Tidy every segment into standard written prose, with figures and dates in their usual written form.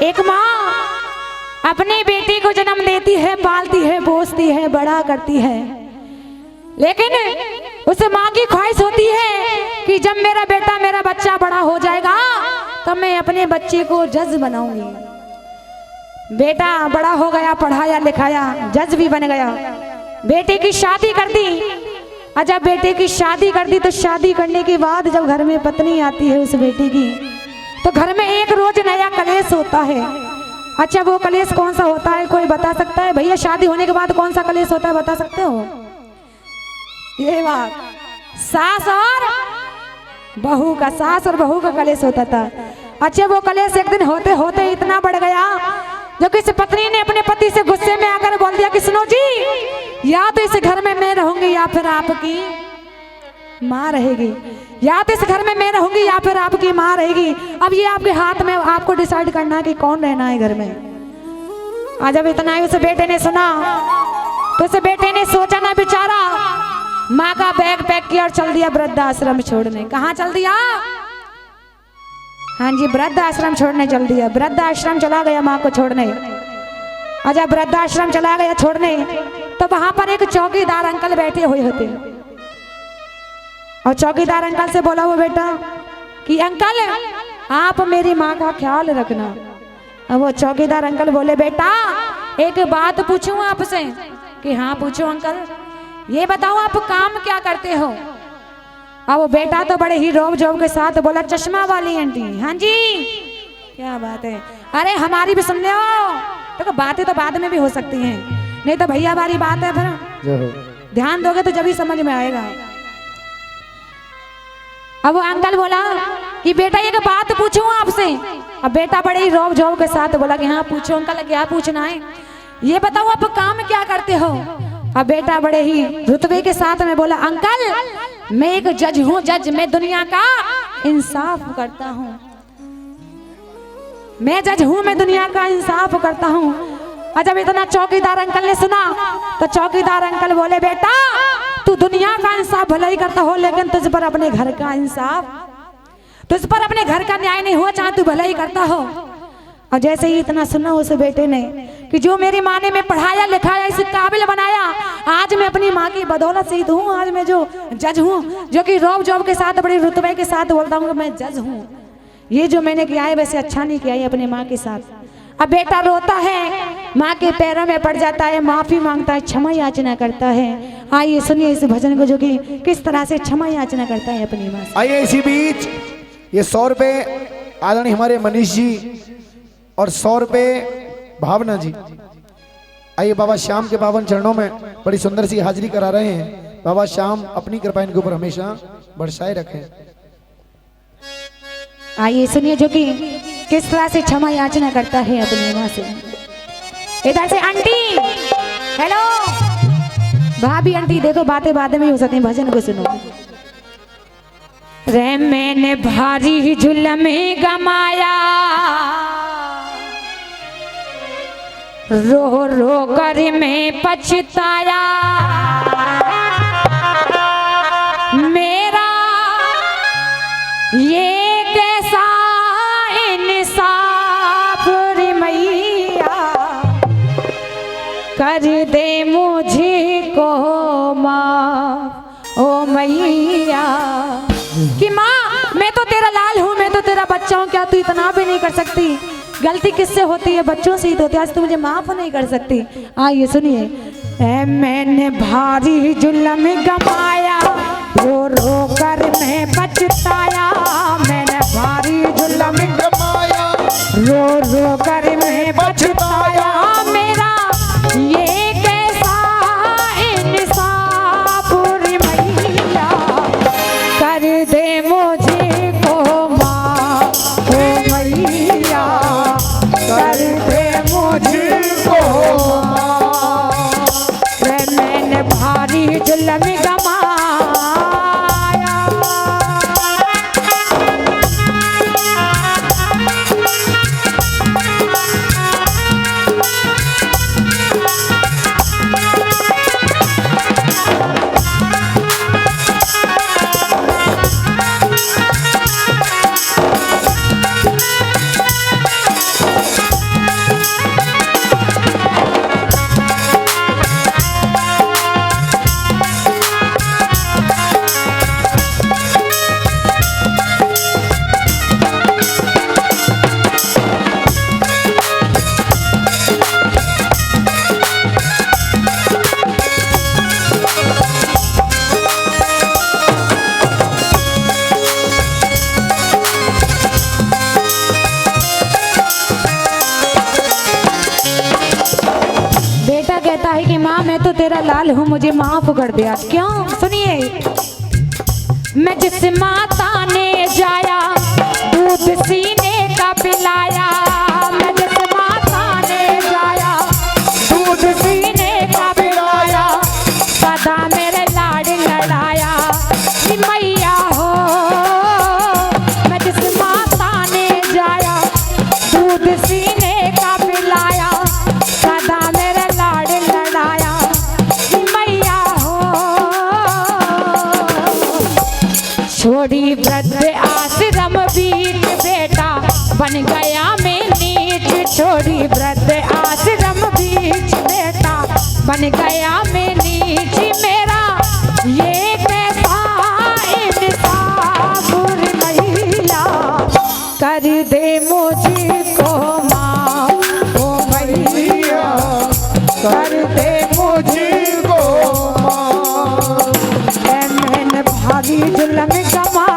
एक माँ अपनी बेटी को जन्म देती है, पालती है, पोसती है, बड़ा करती है, लेकिन उस माँ की ख्वाहिश होती है कि जब मेरा बेटा, मेरा बच्चा बड़ा हो जाएगा तब मैं अपने बच्चे को जज बनाऊंगी। बेटा बड़ा हो गया, पढ़ाया लिखाया, जज भी बन गया, बेटे की शादी कर दी। और जब बेटे की शादी कर दी तो शादी करने के बाद जब घर में पत्नी आती है उस बेटी की, तो घर में एक रोज नया कलेश होता है। अच्छा, वो कलेश कौन सा होता है, कोई बता सकता है? भैया शादी होने के बाद कौन सा कलेश होता है, बता सकते हो? ये बात सास और बहू का, सास और बहू का कलेश होता था। अच्छा, वो कलेश एक दिन होते होते इतना बढ़ गया जो किसी पत्नी ने अपने पति से गुस्से में आकर बोल दिया कि सुनो जी, या तो इस घर में मैं रहूंगी या फिर आपकी माँ रहेगी, या तो इस घर में मैं रहूंगी या फिर आपकी माँ रहेगी। अब ये आपके हाथ में, आपको डिसाइड करना है कि कौन रहना है घर में। आज जब इतना ही उस बेटे ने सुना तो उस बेटे ने सोचा ना, बेचारा माँ का बैग पैक किया और चल दिया वृद्धाश्रम छोड़ने। कहाँ चल दिया? हाँ जी, वृद्धाश्रम छोड़ने चल दिया। वृद्धाश्रम चला गया माँ को छोड़ने। और जब वृद्धाश्रम चला गया छोड़ने तो वहां पर एक चौकीदार अंकल बैठे हुए होते, और चौकीदार अंकल से बोला वो बेटा कि अंकल आप मेरी माँ का ख्याल रखना। अब वो चौकीदार अंकल बोले बेटा एक बात पूछूं आपसे? कि हाँ पूछो अंकल। ये बताओ आप काम क्या करते हो? अब वो बेटा तो बड़े ही रोब जोब के साथ बोला चश्मा वाली आंटी। हाँ जी, क्या बात है, अरे हमारी भी सुन लो। देखो बातें तो बाद में भी हो सकती हैं, नहीं तो भैया हमारी बात है, फिर ध्यान दोगे तो जब ही समझ में आएगा। अब वो अंकल बोला कि बेटा एक बात पूछूं आपसे? अब बेटा बड़े ही रोब जोब के साथ बोला कि हाँ पूछो अंकल, क्या पूछना है? ये बताओ आप काम क्या करते हो? अब बेटा बड़े ही रुतबे के साथ में बोला अंकल मैं एक जज हूँ, जज, मैं दुनिया का इंसाफ करता हूँ, मैं जज हूँ, मैं दुनिया का इंसाफ करता हूँ। और जब इतना चौकीदार अंकल ने सुना तो चौकीदार अंकल बोले बेटा तू दुनिया का इंसाफ भले ही करता हो, लेकिन तुझ पर अपने घर का इंसाफ, तुझ पर अपने घर का न्याय नहीं हुआ, चाहे तू भले ही करता हो। और जैसे ही इतना सुना उस बेटे ने कि जो मेरी माँ ने मैं पढ़ाया लिखाया, इस काबिल बनाया, आज मैं अपनी माँ की बदौलत से हूँ, आज मैं जो जज हूँ, जो कि रोब जॉब के साथ बड़ी रुतबे के साथ बोलता हूँ कि मैं जज हूँ, ये जो मैंने किया है वैसे अच्छा नहीं किया है अपनी माँ के साथ। अब बेटा रोता है, माँ के पैरों में पड़ जाता है, माफी मांगता है, क्षमा याचना करता है। आइए सुनिए इस भजन को जो कि किस तरह से क्षमा याचना करता है अपनी माँ से। आइए इसी बीच ये 100 रुपये आदरणीय हमारे मनीष जी और 100 रुपये भावना जी। आइए बाबा श्याम के पावन चरणों में बड़ी सुंदर सी हाजिरी करा रहे हैं। बाबा श्याम अपनी कृपा इनके ऊपर हमेशा बरसाए रखें। आइए सुनिए जो कि किस तरह से क्षमा याचना करता है अपनी माँ से। इधर से आंटी, हेलो भाभी, आंटी देखो बातें बाद में हो सकती हैं, भजन को सुनो। रे मैंने भारी जुल्म गमाया, रो रो कर मैं पछताया, मेरा ये कैसा इंसाफ रे मैया, कर दे मुझे को माफ ओ मैया। कि माँ मैं तो तेरा लाल हूँ, मैं तो तेरा बच्चा हूँ, क्या तू इतना भी नहीं कर सकती? गलती किससे होती है? बच्चों से ही तो होती है, आज तू मुझे माफ नहीं कर सकती। आइए सुनिए। मैंने भारी जुल्म गमाया, रो रो कर मैं पछताया, मैंने भारी जुल्म गमाया, रो रो कर मैं पछताया, मेरा ये कैसा इंसाफ रे मैया, कर दे मुझे को माफ ओ मैया, कर दे मुझे को माफ। मैंने भारी जुल्म गमाया, तेरा लाल हूँ, मुझे माफ कर दिया। क्यों? सुनिए। मैं जिस माता ने जाया दूध सीने का पिलाया, मैं जिस माता ने जाया दूध सीने का पिलाया, सदा मेरे लाड लड़ाया कि मैया हो। मैं जिस माता ने जाया दूध सीने का पिलाया, सदा मेरे लाड लड़ाया कि मैया हो। छोड़ी वृद्ध आश्रम बीच बेटा बन गया मैं नीच, छोड़ी वृद्ध आश्रम बीच बेटा बन गया मैं नीच। मेरा ये कैसा इंसाफ मैया, कर दे मुझको माफ ओ मैया, कर दे मुझको माफ। मैंने भागी जुल्म कमाया।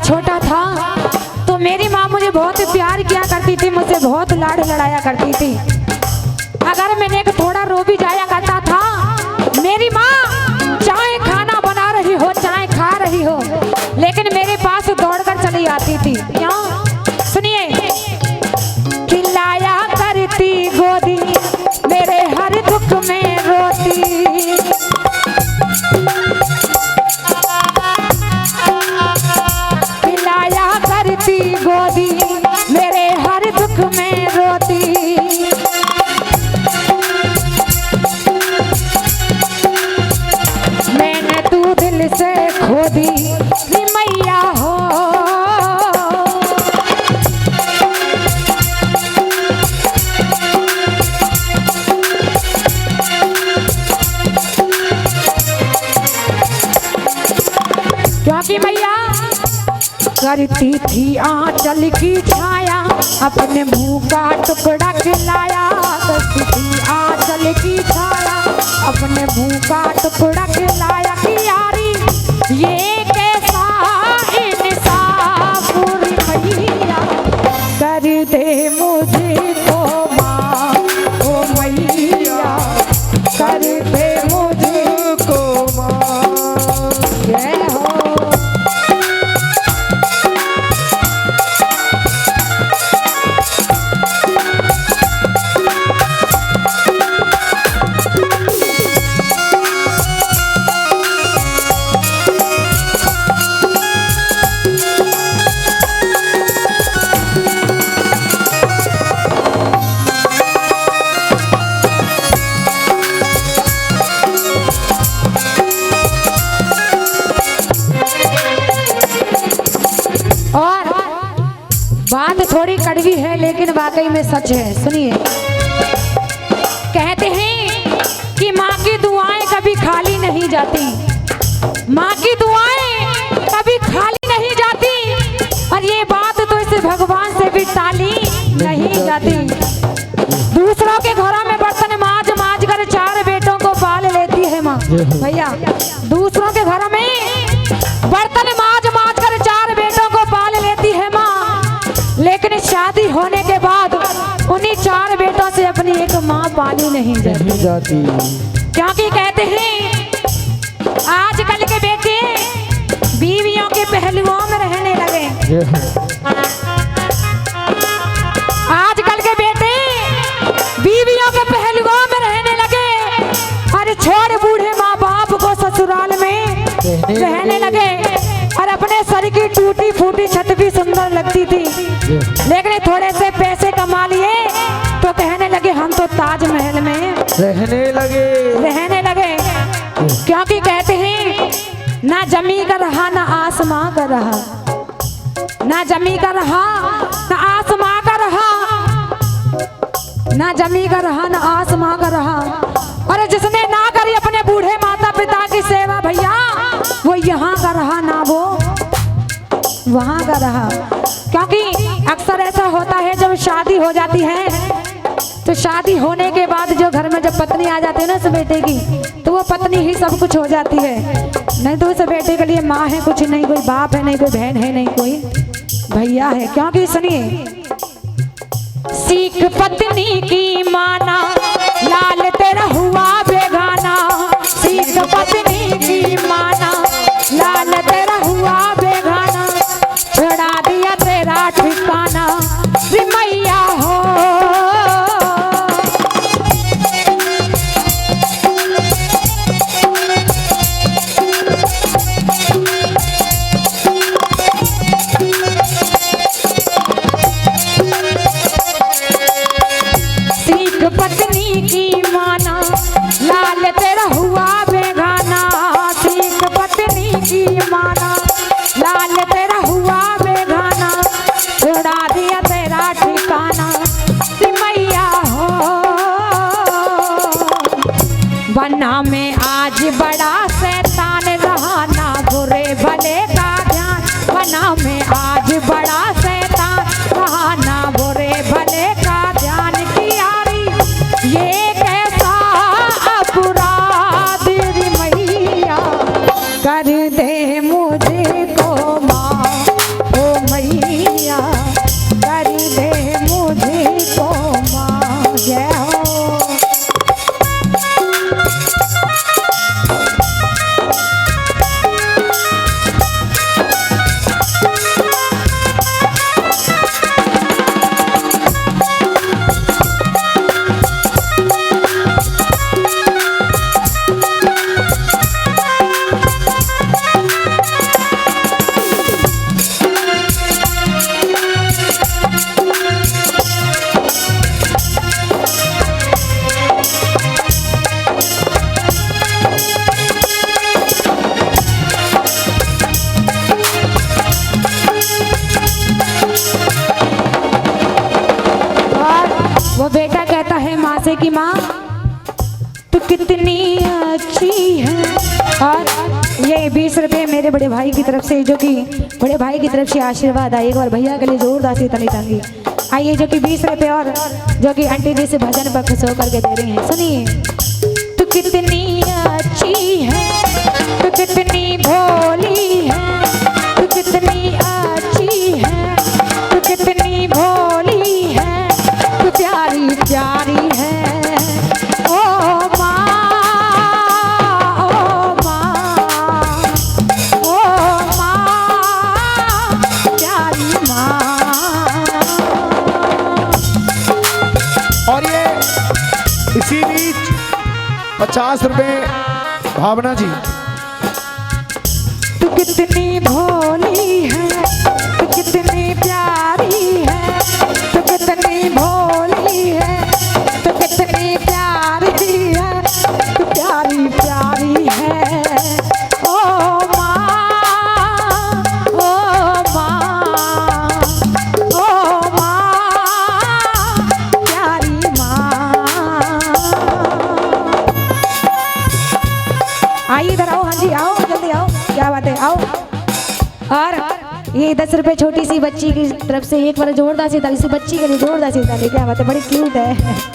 छोटा था तो मेरी माँ मुझे बहुत प्यार किया करती थी, मुझसे बहुत लाड लड़ाया करती थी। अगर मैंने थोड़ा रो भी जाया करता था, मेरी माँ चाहे खाना बना रही हो चाहे खा रही हो, लेकिन मेरे पास दौड़कर चली आती थी। क्यों? सुनिए। खिलाया करती गोदी मेरे हर दुख में रोती, गोदी मेरे हर दुख में रोती। मैंने तू दिल से खो दी मैया हो। क्योंकि मैया करती थी आंचल की छाया, अपने मुंह का टुकड़ा खिलाया। करती थी आंचल की छाया, अपने मुंह का टुकड़ा खिलाया कि यारी ये कैसा इंसाफ मैया, कर दे मुझको माफ ओ मैया, कर दे मुझको माफ। जय हो। बात थोड़ी कड़वी है लेकिन वाकई में सच है। सुनिए। कहते हैं कि माँ की दुआएं कभी खाली नहीं जाती, माँ की दुआएं कभी खाली नहीं जाती, और ये बात तो इस भगवान से भी टाली नहीं जाती। दूसरों के घरों में बर्तन माज माज कर 4 बेटों को पाल लेती है माँ। भैया, दूसरों के घरों में बर्तन माज माज कर 4 बेटों को पाल लेती है माँ, लेकिन शादी होने के बाद उन्हीं 4 बेटों से अपनी एक माँ पाली नहीं जाती। क्योंकि कहते हैं आजकल के बेटे बीवियों के पहलुओं में रहने लगे। आजकल के बेटे बीवियों के पहलुओं में रहने लगे, अरे छोड़ बूढ़े माँ बाप को ससुराल में रहने लगे। और अपने सर की टूटी फूटी छत भी सुंदर लगती थी, लेकिन थोड़े से पैसे कमा लिए तो कहने लगे हम तो ताजमहल में रहने लगे। क्योंकि कहते हैं जमी का रहा ना आसमां का रहा, ना जमी का रहा ना आसमां का रहा, ना जमी का रहा ना आसमां का रहा। अरे जिसने ना करी अपने बूढ़े माता पिता की सेवा भैया, वो यहाँ का रहा ना वो वहाँ का रहा। क्योंकि अक्सर ऐसा होता है जब शादी हो जाती है तो शादी होने के बाद जो घर में जब पत्नी आ जाती है ना उस बेटे की, तो वो पत्नी ही सब कुछ हो जाती है। नहीं तो उस बेटे के लिए माँ है कुछ नहीं, कोई बाप है नहीं, कोई बहन है नहीं, कोई भैया है। क्योंकि सुनिए, सीख पत्नी की माना लाल तेरा हुआ बेगाना, सीख पत्नी की माना लाल तेरा हुआ बेगाना, छुड़ा दिया तेरा ठिकाना मैया हो। पत्नी की माना लाल तेरा हुआ बेगाना, सीख पत्नी की माना लाल तेरा हुआ बेगाना, छुड़ा दिया तेरा ठिकाना मैया हो। बना में आज बड़ा शैतान रहा ना बुरे भले का ध्यान, बना में आज बड़ा शैतान रहा ना बुरे भले का ध्यान, ये कैसा अपराध रे मैया कर दे मुझे को माँ, ओ मैया कर दे मुझे को माँ। जय हो। वो बेटा कहता है माँ से कि माँ तू कितनी अच्छी है। और ये 20 रुपये मेरे बड़े भाई की तरफ से, जो कि बड़े भाई की तरफ से आशीर्वाद आए। एक बार भैया के लिए जोरदार से ताली ताली आइए। जो कि 20 रुपये और जो कि आंटी जी से भजन पर खुश होकर के दे रही हैं। सुनिए, तू कितनी अच्छी है, तू कितनी भोली है, तू कितनी अच्छी है, तू कितनी भोली है, तू प्यारी प्यारी है। ओ माँ, ओ माँ, ओ माँ, प्यारी माँ। और ये इसी बीच 50 रुपए भावना जी। तू कितनी भोली है, तू कितनी प्यारी है, तू कितनी भोली है, तू कितनी प्यारी है, तू प्यारी प्यारी है। ओ माँ, ओ माँ, ओ माँ, प्यारी माँ। आइए इधर आओ। हाँ जी आओ, जल्दी आओ। क्या बात है, आओ। और ये 10 रुपए छोटी सी बच्ची की तरफ से एक बार जोरदार से ताली, से बच्ची के लिए जोरदार से ताली। क्या बात है, बड़ी क्यूट है।